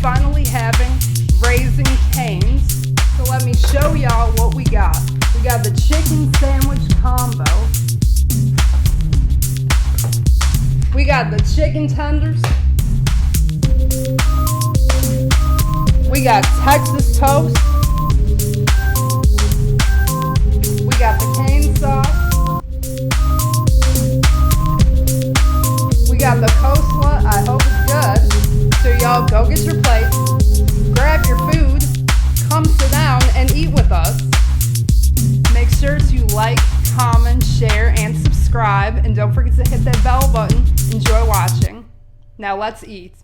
finally having Raising Cane's. So let me show y'all what we got. We got the chicken sandwich combo. We got the chicken tenders. We got Texas toast. We got the cane sauce. We got the coleslaw. I hope it's good. So y'all go get your plates, grab your food, come sit down and eat with us. Make sure to like, comment, share, and subscribe. And don't forget to hit that bell button. Enjoy watching. Now let's eat.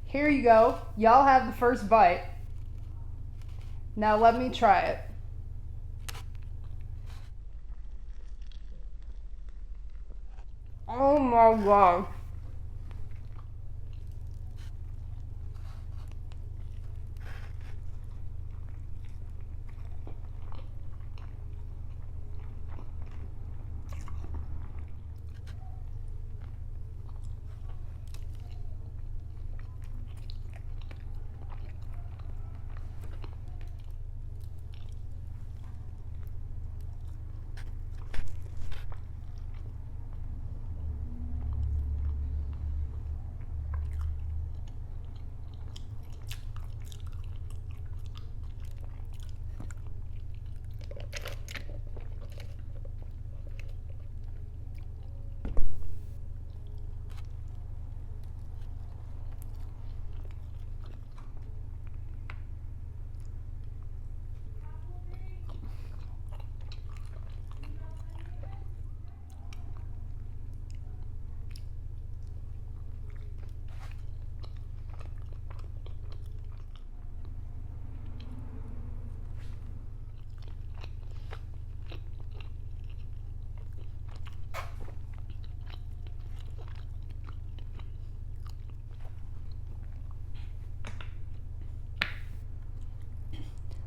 Here you go. Y'all have the first bite. Now let me try it. Oh my god.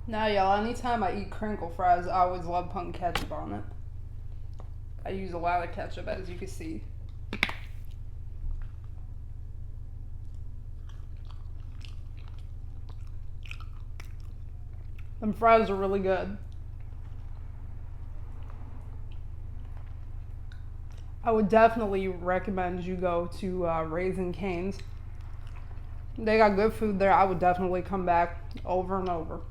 Now y'all, anytime I eat crinkle fries, I always love putting ketchup on it. I use a lot of ketchup, as you can see. Them fries are really good. I would definitely recommend you go to Raising Cane's. They got good food there. I would definitely come back over and over.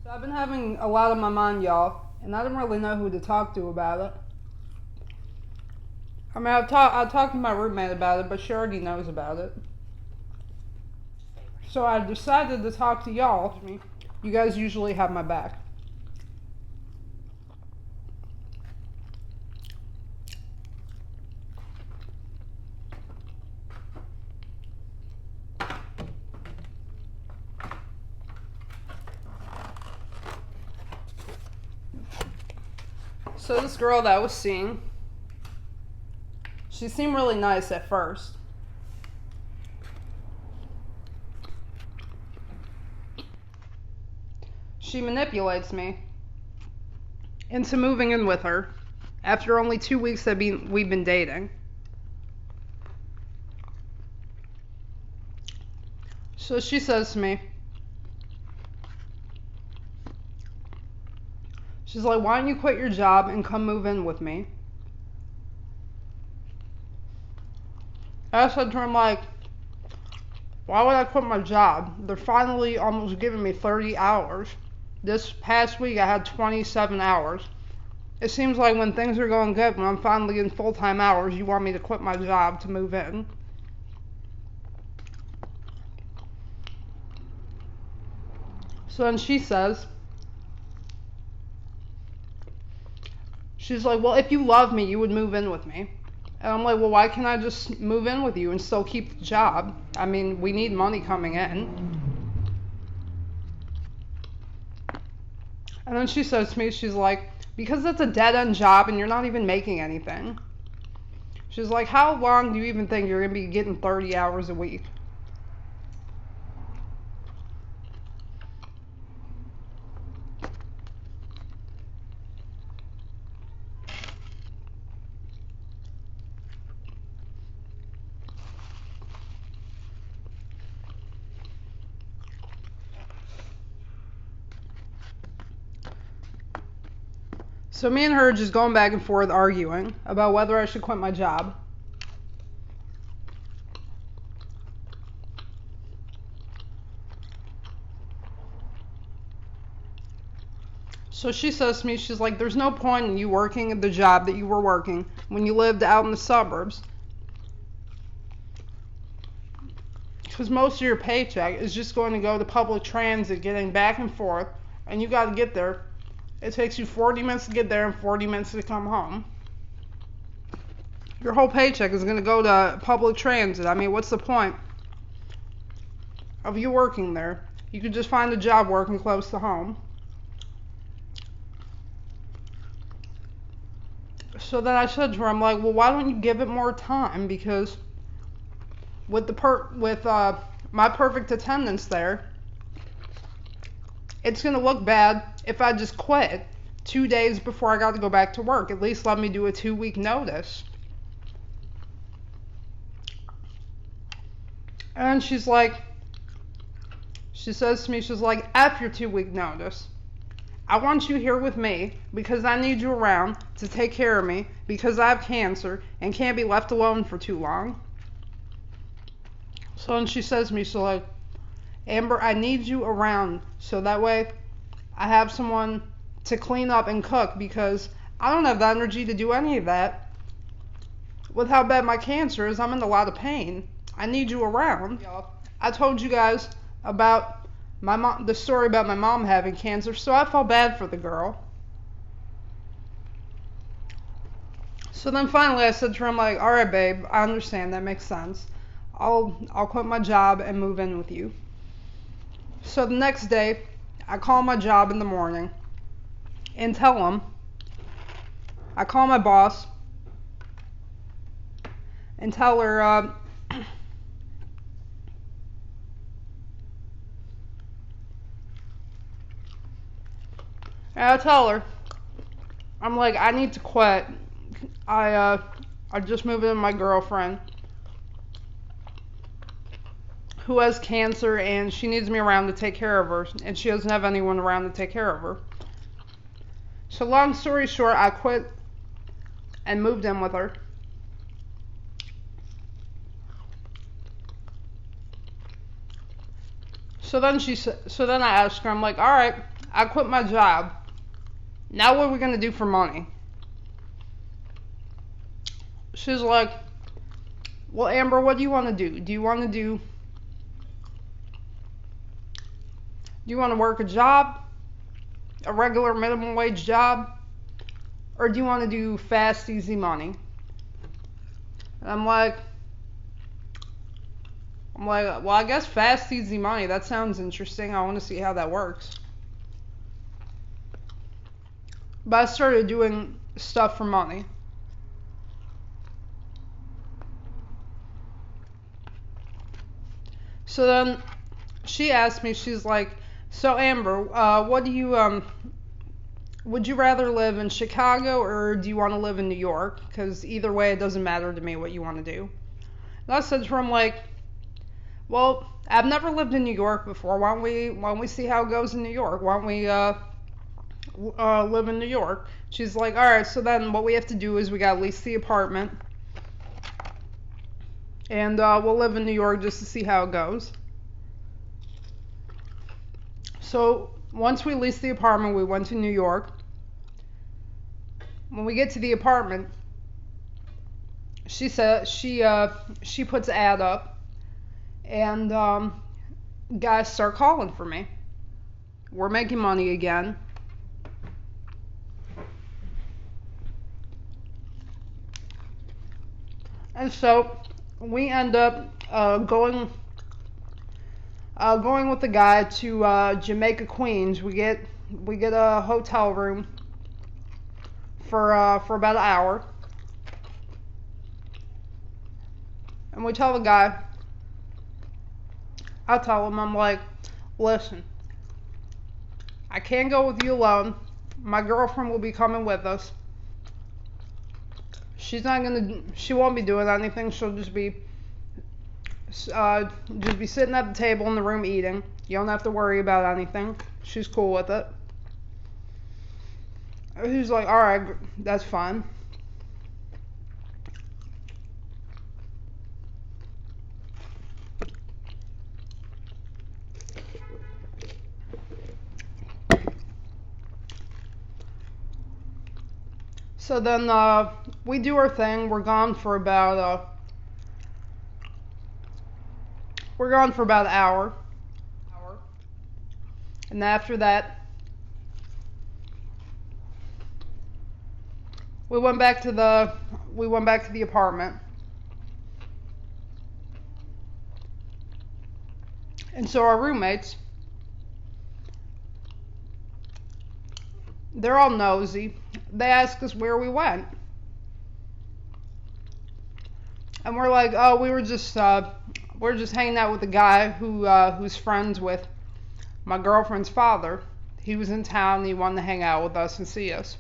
So I've been having a lot on my mind, y'all, and I didn't really know who to talk to about it. I mean, I talked to my roommate about it, but she already knows about it. So I decided to talk to y'all. You guys usually have my back. So this girl that I was seeing, she seemed really nice at first. She manipulates me into moving in with her after only 2 weeks that we've been dating. So she says to me, she's like, why don't you quit your job and come move in with me? I said to her, I'm like, why would I quit my job? They're finally almost giving me 30 hours. This past week I had 27 hours. It seems like when things are going good, when I'm finally in full-time hours, you want me to quit my job to move in. So then she's like, well, if you love me, you would move in with me. And I'm like, well, why can't I just move in with you and still keep the job? I mean, we need money coming in. And then she says to me, she's like, because it's a dead-end job and you're not even making anything. She's like, how long do you even think you're going to be getting 30 hours a week? So me and her are just going back and forth arguing about whether I should quit my job. So she says to me, she's like, there's no point in you working at the job that you were working when you lived out in the suburbs. Because most of your paycheck is just going to go to public transit, getting back and forth, and you got to get there. It takes you 40 minutes to get there and 40 minutes to come home. Your whole paycheck is going to go to public transit. I mean, what's the point of you working there? You could just find a job working close to home. So then I said to her, I'm like, well, why don't you give it more time? Because with my perfect attendance there, it's going to look bad if I just quit 2 days before I got to go back to work. At least let me do a 2-week notice. And she says to me, she's like, F your 2-week notice. I want you here with me because I need you around to take care of me because I have cancer and can't be left alone for too long. So then she says to me, she's like, Amber, I need you around so that way I have someone to clean up and cook because I don't have the energy to do any of that. With how bad my cancer is, I'm in a lot of pain. I need you around. I told you guys about the story about my mom having cancer, so I felt bad for the girl. So then finally I said to her, I'm like, all right, babe, I understand, that makes sense. I'll quit my job and move in with you. So the next day, I call my job in the morning and tell them, I call my boss and tell her, I'm like, I need to quit. I just moved in with my girlfriend who has cancer and she needs me around to take care of her, and she doesn't have anyone around to take care of her. So long story short, I quit and moved in with her. So then I asked her, I'm like, all right, I quit my job. Now what are we going to do for money? She's like, well, Amber, what do you want to do? Do you want to work a job? A regular minimum wage job? Or do you want to do fast, easy money? And I'm like, well, I guess fast, easy money. That sounds interesting. I want to see how that works. But I started doing stuff for money. So then she asked me, she's like, so Amber, would you rather live in Chicago or do you want to live in New York? Because either way, it doesn't matter to me what you want to do. And I said to her, I'm like, well, I've never lived in New York before. Why don't we see how it goes in New York? Why don't we live in New York? She's like, all right, so then what we have to do is we got to lease the apartment. And we'll live in New York just to see how it goes. So once we leased the apartment, we went to New York. when we get to the apartment, she said she puts an ad up, and guys start calling for me. We're making money again. And so we end up going with the guy to Jamaica, Queens. We get a hotel room for about an hour, and we tell the guy. I tell him, I'm like, listen, I can't go with you alone. My girlfriend will be coming with us. She won't be doing anything. She'll just be sitting at the table in the room eating. You don't have to worry about anything. She's cool with it. He's like, all right, that's fine. So then we do our thing. We're gone for about an hour. And after that, we went back to the apartment. And so our roommates, they're all nosy. They ask us where we went. And we're like, oh, we're just hanging out with a guy who's friends with my girlfriend's father. He was in town and he wanted to hang out with us and see us.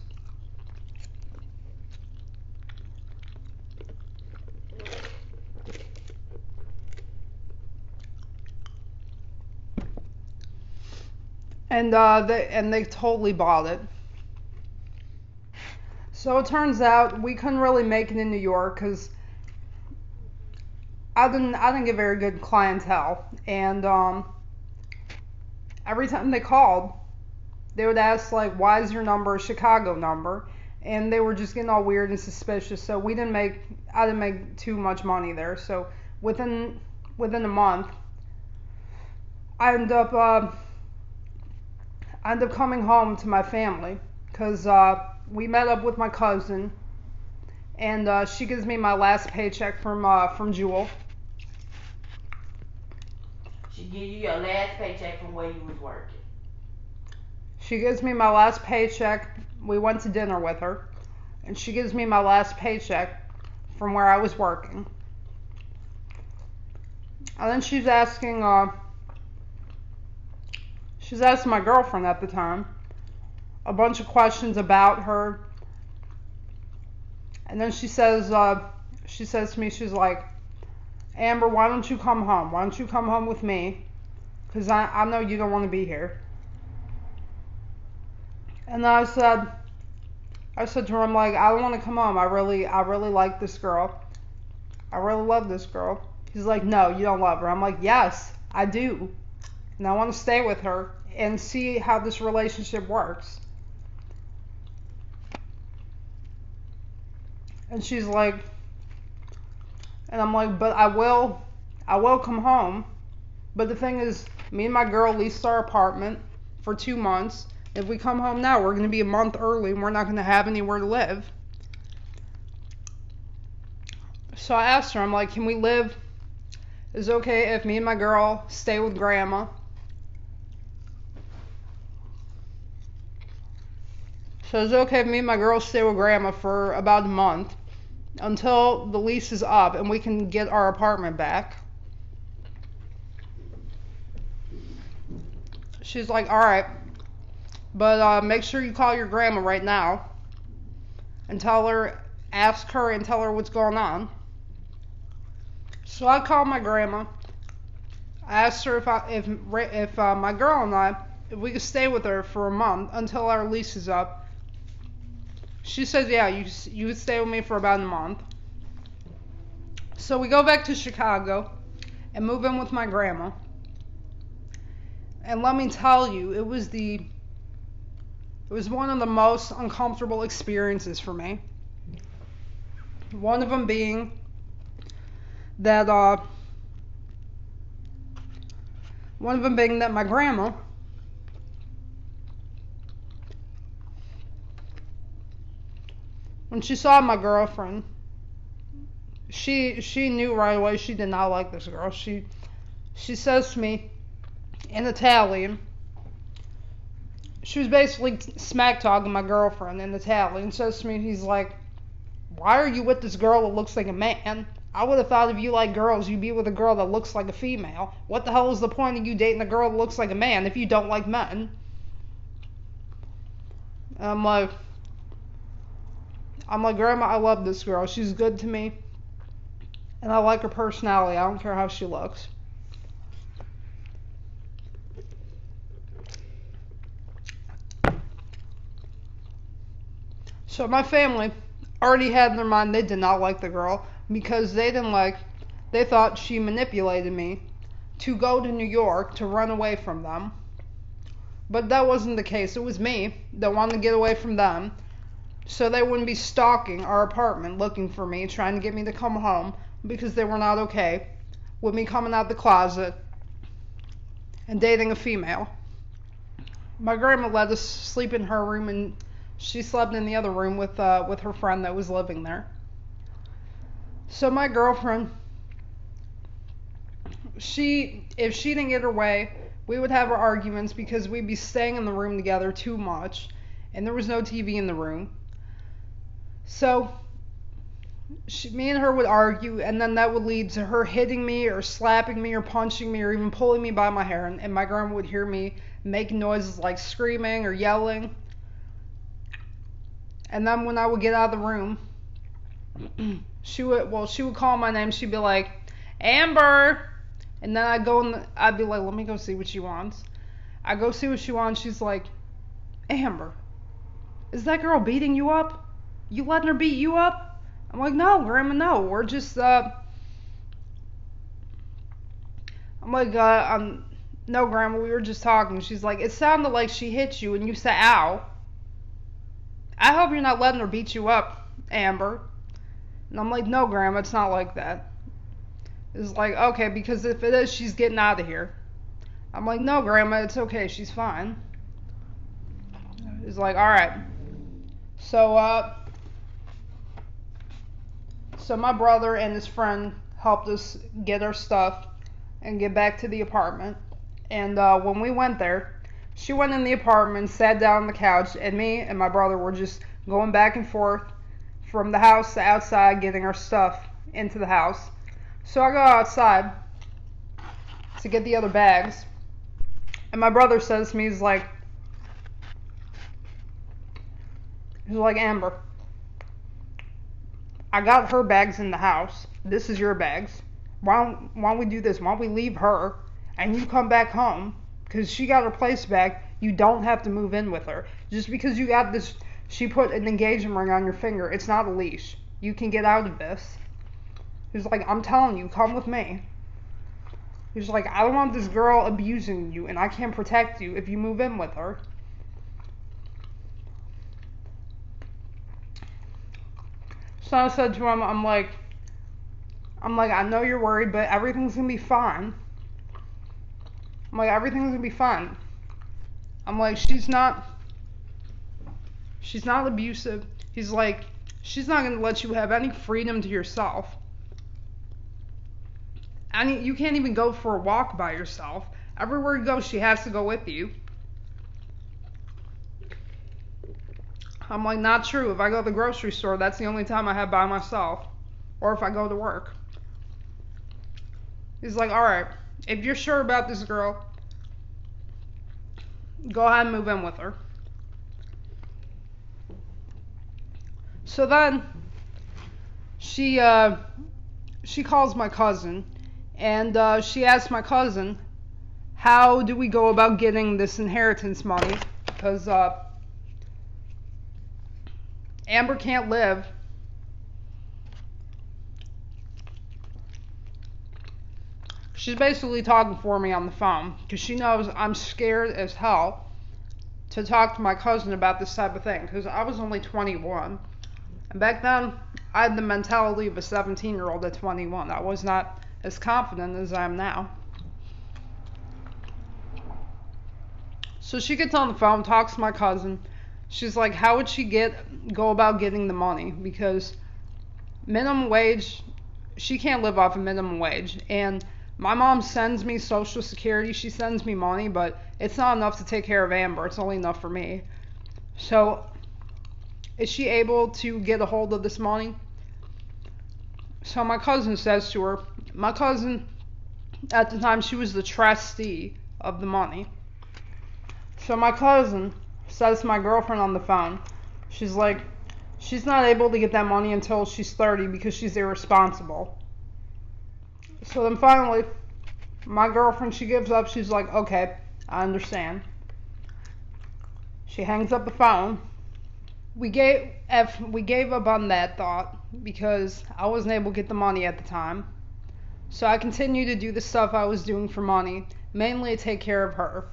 And they totally bought it. So it turns out we couldn't really make it in New York because I didn't get very good clientele, and every time they called, they would ask like, "Why is your number a Chicago number?" And they were just getting all weird and suspicious. So I didn't make too much money there. So within a month, I end up coming home to my family because we met up with my cousin, and she gives me my last paycheck from Jewel. She give you your last paycheck from where you was working. She gives me my last paycheck. We went to dinner with her, and she gives me my last paycheck from where I was working. And then she's asking my girlfriend at the time a bunch of questions about her. And then she says to me, she's like, Amber, why don't you come home? Why don't you come home with me? Because I know you don't want to be here. And I said to her, I'm like, I don't want to come home. I really like this girl. I really love this girl. He's like, no, you don't love her. I'm like, yes, I do. And I want to stay with her and see how this relationship works. And she's like, and I'm like, but I will come home. But the thing is, me and my girl leased our apartment for 2 months. If we come home now, we're going to be a month early and we're not going to have anywhere to live. So I asked her, I'm like, can we live? Is it okay if me and my girl stay with grandma? So it's okay if me and my girl stay with grandma for about a month until the lease is up and we can get our apartment back. She's like, all right, but make sure you call your grandma right now and ask her and tell her what's going on. So I called my grandma. I asked her if my girl and I, if we could stay with her for a month until our lease is up. She says, yeah, you would stay with me for about a month. So we go back to Chicago and move in with my grandma. And let me tell you, it was the It was one of the most uncomfortable experiences for me. One of them being that my grandma, when she saw my girlfriend, she knew right away she did not like this girl. She says to me in Italian, she was basically smack talking my girlfriend in Italian. Says to me, he's like, "Why are you with this girl that looks like a man? I would have thought if you like girls, you'd be with a girl that looks like a female. What the hell is the point of you dating a girl that looks like a man if you don't like men?" And I'm like, "Grandma, I love this girl. She's good to me. And I like her personality. I don't care how she looks." So my family already had in their mind they did not like the girl because they thought she manipulated me to go to New York to run away from them. But that wasn't the case. It was me that wanted to get away from them so they wouldn't be stalking our apartment looking for me, trying to get me to come home because they were not okay with me coming out the closet and dating a female. My grandma let us sleep in her room, and she slept in the other room with her friend that was living there. So my girlfriend, if she didn't get her way, we would have our arguments because we'd be staying in the room together too much, and there was no TV in the room. So me and her would argue, and then that would lead to her hitting me or slapping me or punching me or even pulling me by my hair, and my grandma would hear me making noises like screaming or yelling. And then when I would get out of the room, she would call my name. She'd be like, "Amber," and then I'd be like, "Let me go see what she wants." I go see what she wants. She's like, "Amber, is that girl beating you up? You letting her beat you up?" I'm like, "No, Grandma, no. We're just I'm like, no, Grandma, we were just talking." She's like, "It sounded like she hit you and you said ow. I hope you're not letting her beat you up, Amber." And I'm like, "No, Grandma, it's not like that." It's like, "Okay, because if it is, she's getting out of here." I'm like, "No, Grandma, it's okay. She's fine." It's like, "All right." So my brother and his friend helped us get our stuff and get back to the apartment. And when we went there, she went in the apartment, sat down on the couch, and me and my brother were just going back and forth from the house to outside, getting our stuff into the house. So I go outside to get the other bags, and my brother says to me, he's like, "Amber, I got her bags in the house. This is your bags. Why don't we do this? Why don't we leave her and you come back home? Because she got her place back. You don't have to move in with her. Just because you got this, she put an engagement ring on your finger. It's not a leash. You can get out of this." He's like, "I'm telling you, come with me." He's like, "I don't want this girl abusing you, and I can't protect you if you move in with her." So I said to him, I'm like, "I know you're worried, but everything's gonna be fine." I'm like, "Everything's gonna be fine." I'm like, she's not abusive." He's like, "She's not gonna let you have any freedom to yourself. You can't even go for a walk by yourself. Everywhere you go, she has to go with you." I'm like, "Not true. If I go to the grocery store, that's the only time I have by myself. Or if I go to work." He's like, "All right, if you're sure about this girl, go ahead and move in with her." So then she calls my cousin, and she asks my cousin, "How do we go about getting this inheritance money? Because Amber can't live." She's basically talking for me on the phone because she knows I'm scared as hell to talk to my cousin about this type of thing, because I was only 21. And back then, I had the mentality of a 17-year-old at 21. I was not as confident as I am now. So she gets on the phone, talks to my cousin. She's like, how would she go about getting the money? Because minimum wage, she can't live off of minimum wage. And my mom sends me Social Security. She sends me money, but it's not enough to take care of Amber. It's only enough for me. So is she able to get a hold of this money? So my cousin says to her, my cousin, at the time, she was the trustee of the money. So my cousin says to my girlfriend on the phone, she's like, she's not able to get that money until she's 30 because she's irresponsible. So then finally, my girlfriend, she gives up. She's like, okay, I understand. She hangs up the phone. We gave up on that thought because I wasn't able to get the money at the time. So I continued to do the stuff I was doing for money, mainly to take care of her.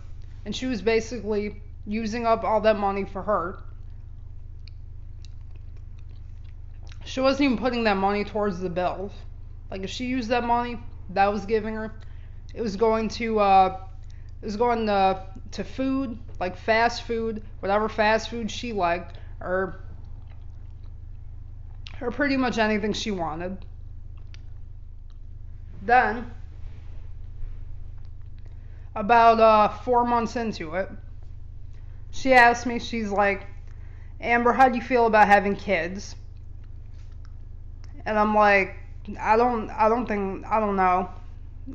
And she was basically using up all that money for her. She wasn't even putting that money towards the bills. Like if she used that money that I was giving her, it was going to food, like fast food, whatever fast food she liked, or pretty much anything she wanted. Then, about 4 months into it, she asked me, she's like, Amber, how do you feel about having kids? And I'm like, I don't know.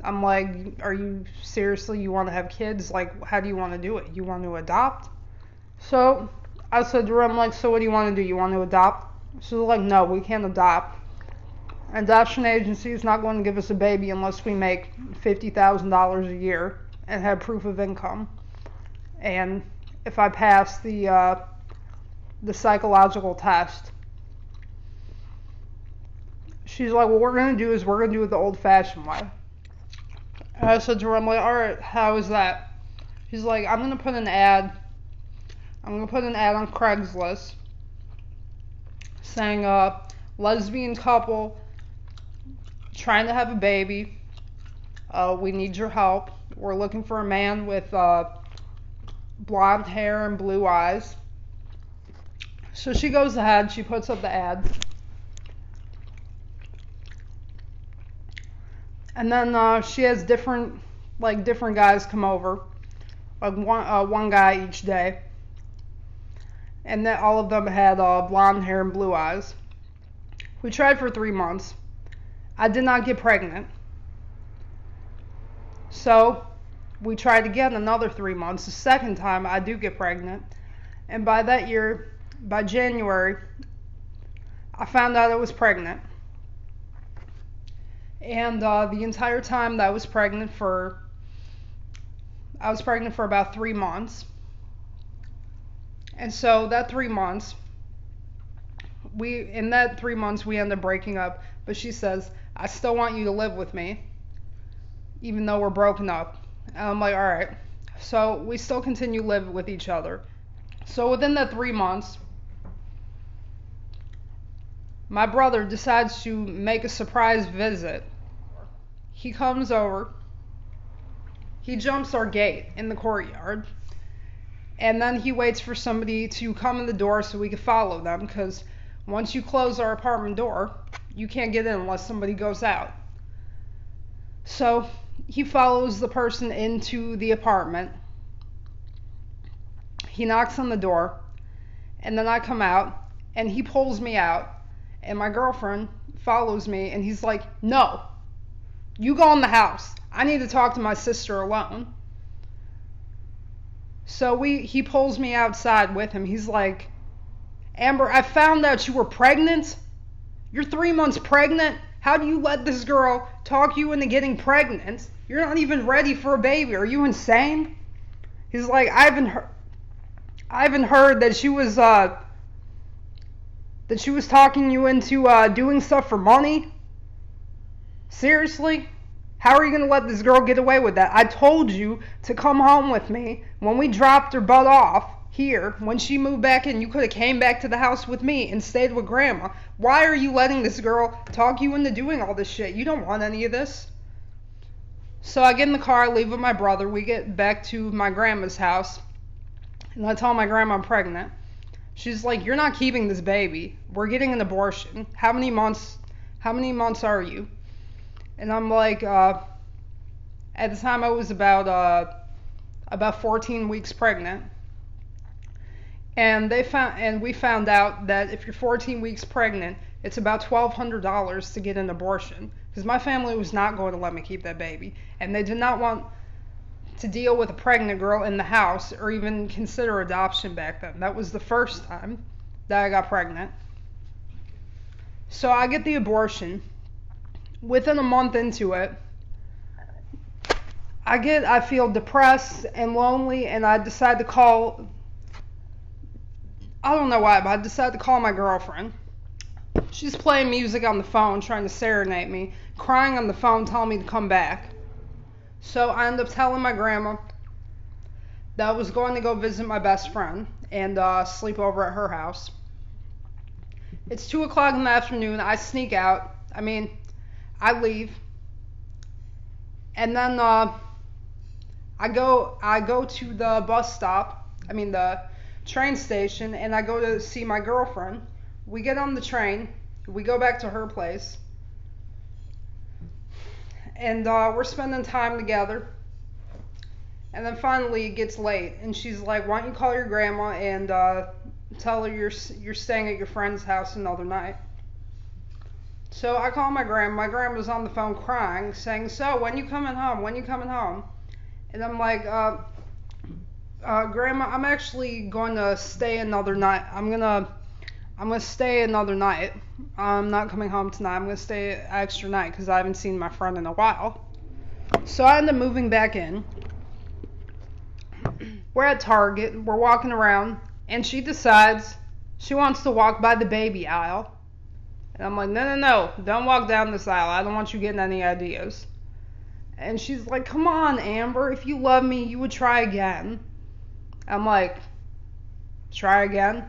I'm like, are you seriously, you want to have kids? Like, how do you want to do it? You want to adopt? So I said to her, I'm like, so what do you want to do? You want to adopt? She's like, no, we can't adopt. An adoption agency is not going to give us a baby unless we make $50,000 a year and have proof of income. And if I pass the psychological test. She's like, what we're going to do is we're going to do it the old-fashioned way. And I said to her, I'm like, all right, how is that? She's like, I'm going to put an ad on Craigslist saying, lesbian couple trying to have a baby. We need your help. We're looking for a man with blonde hair and blue eyes. So she goes ahead, she puts up the ad. And then she has different guys come over, like one guy each day. And then all of them had blonde hair and blue eyes. We tried for 3 months. I did not get pregnant. So we tried again another 3 months. The second time I do get pregnant. And by January, I found out I was pregnant. And the entire time that I was pregnant for about 3 months. And so that 3 months, we ended up breaking up. But she says, I still want you to live with me, even though we're broken up. And I'm like, all right. So we still continue living with each other. So within that 3 months, my brother decides to make a surprise visit. He comes over. He jumps our gate in the courtyard. And then he waits for somebody to come in the door so we can follow them, because once you close our apartment door, you can't get in unless somebody goes out. So he follows the person into the apartment. He knocks on the door, and then I come out, and he pulls me out, and my girlfriend follows me, and he's like, no, you go in the house. I need to talk to my sister alone. So he pulls me outside with him. He's like, Amber, I found out you were pregnant. You're 3 months pregnant. How do you let this girl talk you into getting pregnant? You're not even ready for a baby. Are you insane? He's like, I haven't heard that she was talking you into doing stuff for money. Seriously? How are you going to let this girl get away with that? I told you to come home with me. When we dropped her butt off, here. When she moved back in, you could have came back to the house with me and stayed with Grandma. Why are you letting this girl talk you into doing all this shit? You don't want any of this. So I get in the car, I leave with my brother. We get back to my grandma's house, and I tell my grandma I'm pregnant. She's like, you're not keeping this baby. We're getting an abortion. How many months are you? And I'm like, at the time I was about 14 weeks pregnant. And we found out that if you're 14 weeks pregnant, it's about $1,200 to get an abortion. Because my family was not going to let me keep that baby. And they did not want to deal with a pregnant girl in the house or even consider adoption back then. That was the first time that I got pregnant. So I get the abortion. Within a month into it, I feel depressed and lonely, and I decide to call, I don't know why, but I decided to call my girlfriend. She's playing music on the phone, trying to serenade me, crying on the phone, telling me to come back. So I ended up telling my grandma that I was going to go visit my best friend and sleep over at her house. It's 2 o'clock in the afternoon. I sneak out. I leave. And then I go to the bus stop, the train station, and I go to see my girlfriend. We get on the train. We go back to her place. And we're spending time together. And then finally it gets late. And she's like, why don't you call your grandma and tell her you're staying at your friend's house another night. So I call my grandma. My grandma's on the phone crying, saying, so when you coming home? When you coming home? And I'm like, Grandma, I'm actually going to stay another night. I'm gonna stay another night. I'm not coming home tonight. I'm gonna stay an extra night because I haven't seen my friend in a while. So I end up moving back in. We're at Target. We're walking around, and she decides she wants to walk by the baby aisle. And I'm like, no, don't walk down this aisle. I don't want you getting any ideas. And she's like, come on, Amber. If you love me, you would try again. I'm like, try again?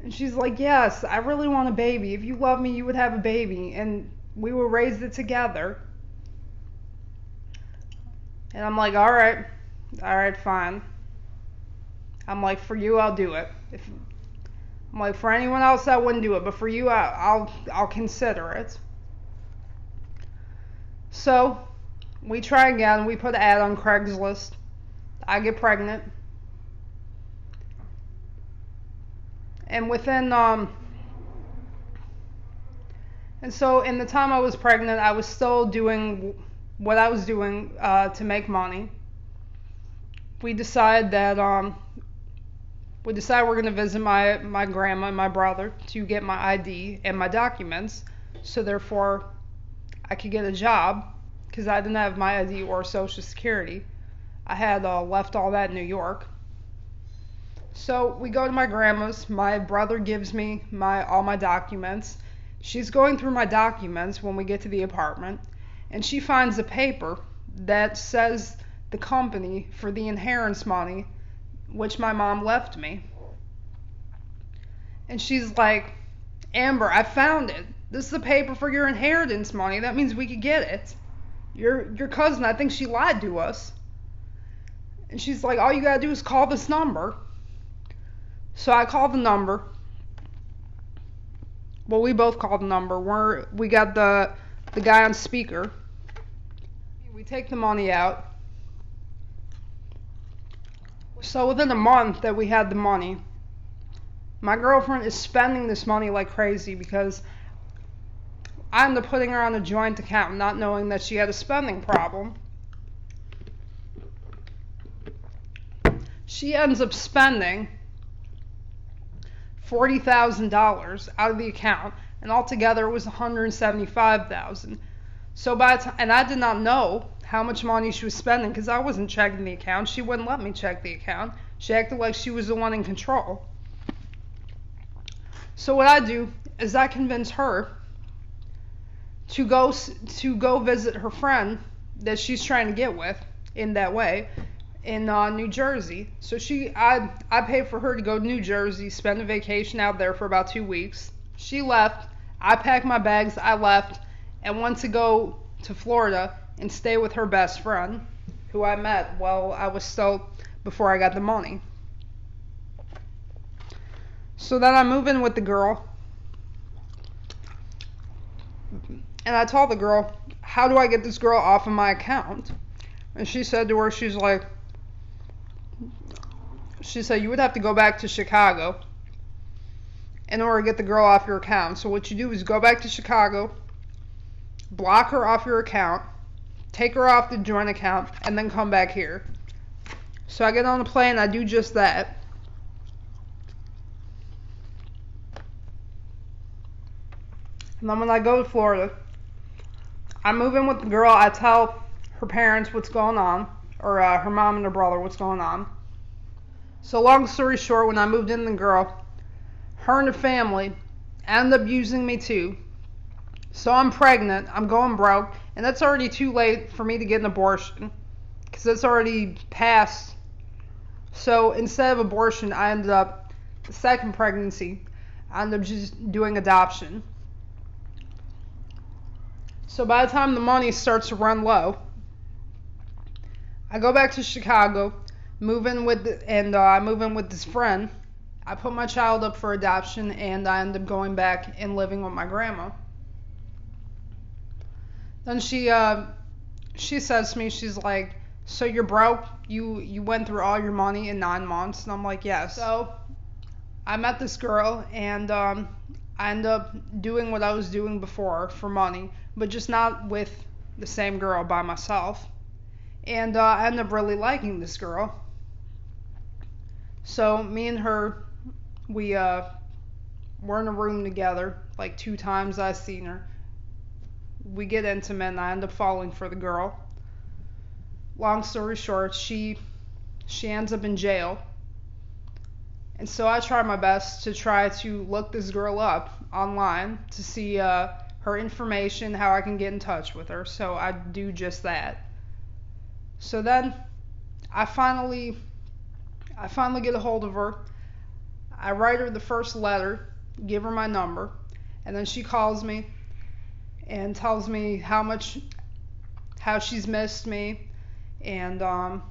And she's like, yes, I really want a baby. If you love me, you would have a baby. And we will raise it together. And I'm like, all right, fine. I'm like, for you, I'll do it. I'm like, for anyone else, I wouldn't do it. But for you, I'll consider it. So we try again. We put an ad on Craigslist. I get pregnant. And and so in the time I was pregnant, I was still doing what I was doing to make money. We decide we're going to visit my grandma and my brother to get my ID and my documents, so therefore I could get a job, because I didn't have my ID or Social Security. I had left all that in New York. So we go to my grandma's. My brother gives me all my documents. She's going through my documents when we get to the apartment, and she finds a paper that says the company for the inheritance money, which my mom left me. And she's like, Amber, I found it. This is the paper for your inheritance money. That means we could get it. Your cousin, I think she lied to us. And she's like, all you gotta do is call this number. So I call the number. Well, we both call the number. We got the guy on speaker. We take the money out. So within a month that we had the money, my girlfriend is spending this money like crazy, because I ended up putting her on a joint account, not knowing that she had a spending problem. She ends up spending $40,000 out of the account, and altogether it was $175,000. So and I did not know how much money she was spending, because I wasn't checking the account. She wouldn't let me check the account. She acted like she was the one in control. So what I do is I convince her to go visit her friend that she's trying to get with in that way, in New Jersey. So I paid for her to go to New Jersey, spend a vacation out there for about 2 weeks. She left. I packed my bags. I left and went to go to Florida and stay with her best friend, who I met while I was still before I got the money. So then I move in with the girl, and I told the girl, how do I get this girl off of my account? And she said to her, she said, you would have to go back to Chicago in order to get the girl off your account. So what you do is go back to Chicago, block her off your account, take her off the joint account, and then come back here. So I get on the plane, I do just that. And then when I go to Florida, I move in with the girl, I tell her parents what's going on, or her mom and her brother what's going on. So long story short, when I moved in with the girl, her and the family ended up using me too. So I'm pregnant, I'm going broke, and that's already too late for me to get an abortion, because it's already past. So instead of abortion, I ended up, the second pregnancy, I ended up just doing adoption. So by the time the money starts to run low, I go back to Chicago, I move in with this friend. I put my child up for adoption, and I end up going back and living with my grandma. Then she says to me, she's like, so you're broke? You went through all your money in 9 months? And I'm like, yes. So I met this girl, and I ended up doing what I was doing before for money, but just not with the same girl, by myself. And I ended up really liking this girl. So me and her, we're in a room together, like 2 times I've seen her. We get intimate, and I end up falling for the girl. Long story short, she ends up in jail. And so I try my best to try to look this girl up online to see her information, how I can get in touch with her. So I do just that. So then I finally get a hold of her. I write her the first letter, give her my number, and then she calls me and tells me how she's missed me, and then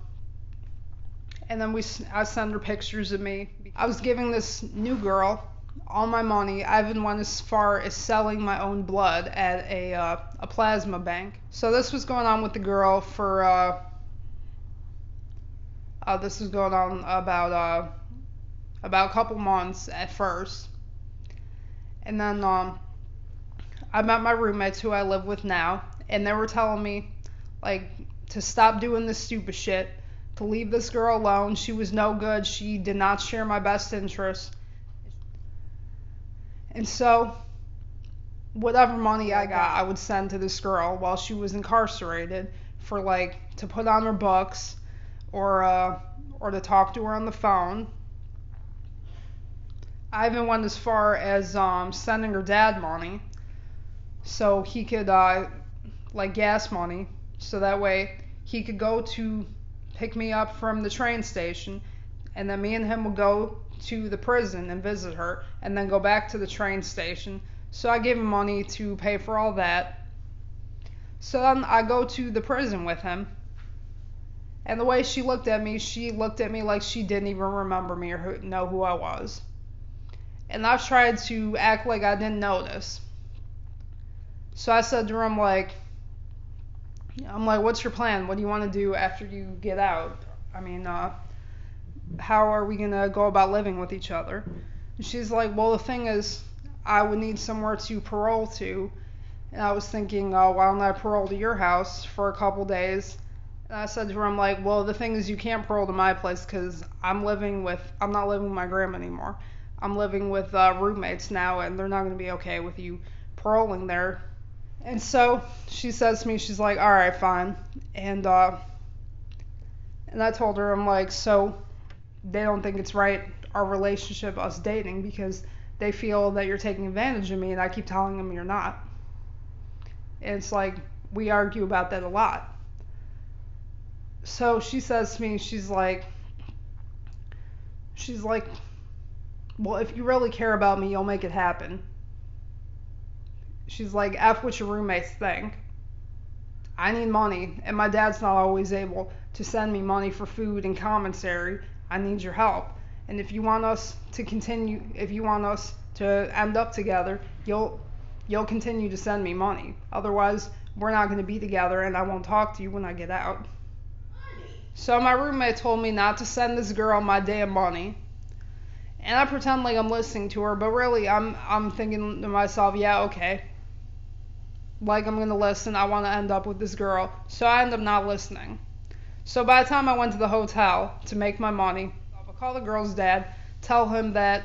I send her pictures of me. I was giving this new girl all my money. I even went as far as selling my own blood at a plasma bank. So this was going on with the girl for this was going on about a couple months at first, and then I met my roommates who I live with now, and they were telling me like to stop doing this stupid shit, to leave this girl alone. She was no good. She did not share my best interests. And so whatever money I got, I would send to this girl while she was incarcerated for like to put on her books or to talk to her on the phone. I even went as far as sending her dad money so he could like gas money, so that way he could go to pick me up from the train station, and then me and him would go to the prison and visit her, and then go back to the train station. So I gave him money to pay for all that. So then I go to the prison with him, and the way she looked at me like she didn't even remember me or know who I was. And I tried to act like I didn't notice. So I said to her, I'm like, what's your plan? What do you want to do after you get out? I mean, how are we going to go about living with each other? And she's like, well, the thing is, I would need somewhere to parole to. And I was thinking, why don't I parole to your house for a couple days? And I said to her, I'm like, well, the thing is, you can't parole to my place because I'm not living with my grandma anymore. I'm living with roommates now, and they're not going to be okay with you paroling there. And so she says to me, she's like, all right, fine. And I told her, I'm like, so they don't think it's right, our relationship, us dating, because they feel that you're taking advantage of me, and I keep telling them you're not. And it's like, we argue about that a lot. So she says to me, she's like, well, if you really care about me, you'll make it happen. She's like, F what your roommates think. I need money, and my dad's not always able to send me money for food and commissary. I need your help. And if you want us to continue, if you want us to end up together, you'll continue to send me money. Otherwise, we're not going to be together, and I won't talk to you when I get out. So my roommate told me not to send this girl my damn money. And I pretend like I'm listening to her, but really I'm thinking to myself, yeah, okay. Like I'm gonna listen, I wanna end up with this girl. So I end up not listening. So by the time I went to the hotel to make my money, I'll call the girl's dad, tell him that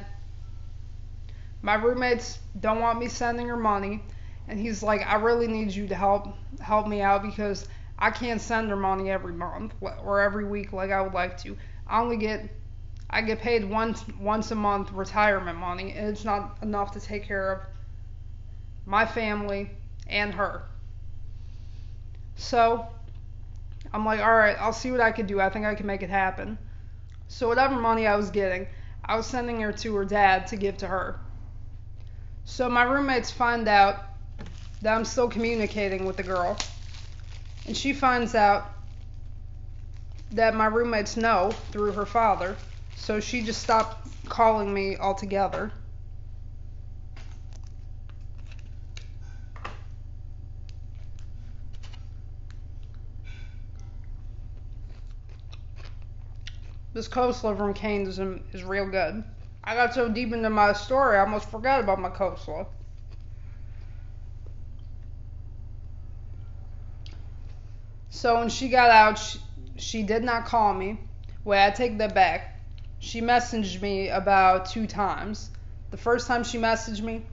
my roommates don't want me sending her money, and he's like, I really need you to help me out because I can't send her money every month or every week like I would like to. I get paid once a month retirement money, and it's not enough to take care of my family and her. So I'm like, all right, I'll see what I can do. I think I can make it happen. So whatever money I was getting, I was sending her to her dad to give to her. So my roommates find out that I'm still communicating with the girl, and she finds out that my roommates know through her father. So she just stopped calling me altogether. This coleslaw from Cane's is real good. I got so deep into my story, I almost forgot about my coleslaw. So when she got out, she did not call me. Wait, I take that back. She messaged me about 2 times. The first time she messaged me,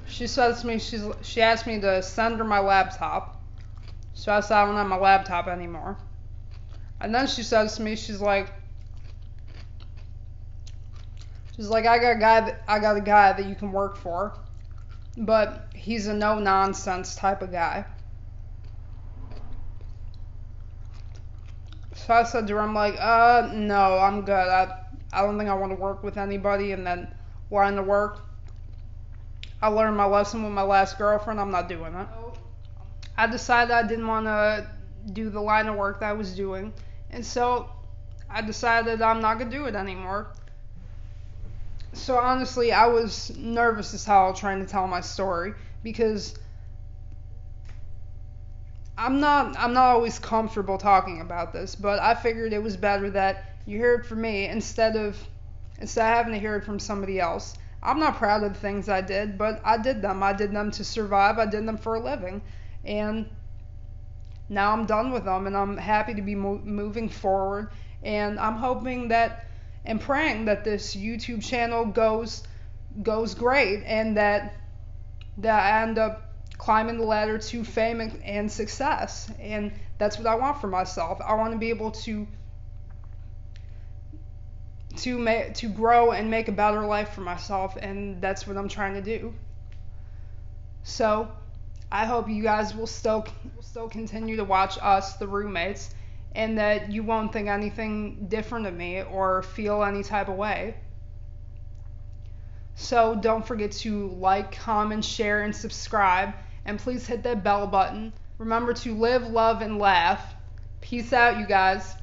she says to me, she asked me to send her my laptop. So I said I don't have my laptop anymore. And then she says to me, she's like, I got a guy that you can work for, but he's a no nonsense type of guy. So I said to her, I'm like, no, I'm good. I don't think I want to work with anybody. And then line to work. I learned my lesson with my last girlfriend. I'm not doing it. I decided I didn't want to do the line of work that I was doing. And so I decided I'm not going to do it anymore. So honestly, I was nervous as hell trying to tell my story because I'm not always comfortable talking about this, but I figured it was better that you hear it from me instead of having to hear it from somebody else. I'm not proud of the things I did, but I did them. I did them to survive. I did them for a living. And now I'm done with them, and I'm happy to be moving forward. And I'm hoping that and praying that this YouTube channel goes great, and that I end up climbing the ladder to fame and success. And that's what I want for myself. I want to be able to grow and make a better life for myself, and that's what I'm trying to do. So I hope you guys will still continue to watch us, the roommates, and that you won't think anything different of me or feel any type of way. So don't forget to like, comment, share, and subscribe. And please hit that bell button. Remember to live, love, and laugh. Peace out, you guys.